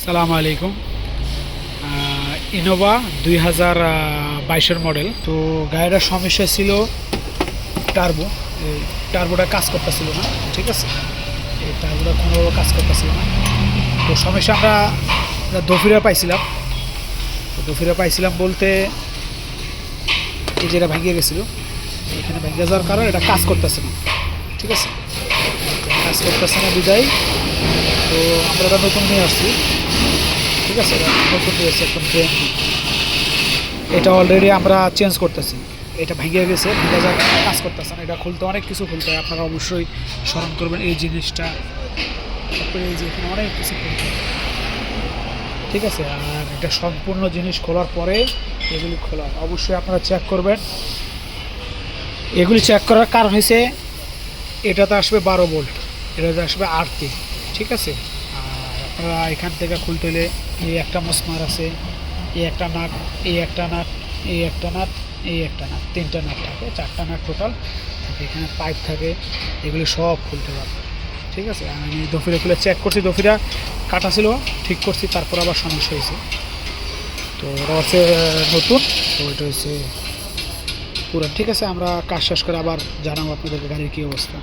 সালামু আলাইকুম। ইনোভা 2022-এর মডেল। তো গাড়িটার সমস্যা ছিল টার্বোটা কাজ করতেছিল না। ঠিক আছে, এই টার্বোটা কোনো কাজ করতেছিল না। তো সমস্যা আমরা দফিরা পাইছিলাম বলতে এই যেটা ভেঙে গেছিলো, এখানে ভেঙে যাওয়ার কারণে এটা কাজ করতেছে না। ঠিক আছে, কাজ করতেছে না বিদায়। তো আমরা এটা নতুন নিয়ে আসছি। ঠিক আছে, নতুন নিয়ে আসছি একদম ব্র্যান্ড নিউ। এটা অলরেডি আমরা চেঞ্জ করতেছি। এটা ভেঙে গেছে, ভেঙে যাওয়ার কারণে কাজ করতেছে না। এটা খুলতে অনেক কিছু খুলতে হয়, আপনারা অবশ্যই স্মরণ করবেন এই জিনিসটা। তারপরে এই যে এখানে অনেক কিছু খুলতে হয়। ঠিক আছে, আর এটা সম্পূর্ণ জিনিস খোলার পরে এগুলি খোলা অবশ্যই আপনারা চেক করবেন। এগুলি চেক করার কারণ হয়েছে এটাতে আসবে 12 ভোল্ট, এটাতে আসবে 8 ঠিক আছে, আর আপনারা এখান থেকে খুলতে হলে এই একটা মসমার আছে, এই একটা নাট, এই একটা নাট, এই একটা নাট, এই একটা নাট, 3টা নাট থাকে, 4টা নাট টোটাল থাকে। এখানে পাইপ থাকে, এগুলি সব খুলতে পারবে। ঠিক আছে, আমি দফিরা খুলে চেক করছি, দফিরা কাটা ছিল, ঠিক করছি, তারপর আবার সমস্যা হয়েছে। তো ওরা হচ্ছে নতুন, তো এটা হচ্ছে পুরান। ঠিক আছে, আমরা কাজ শেষ করে আবার জানাবো আপনাদেরকে গাড়ির কী অবস্থা।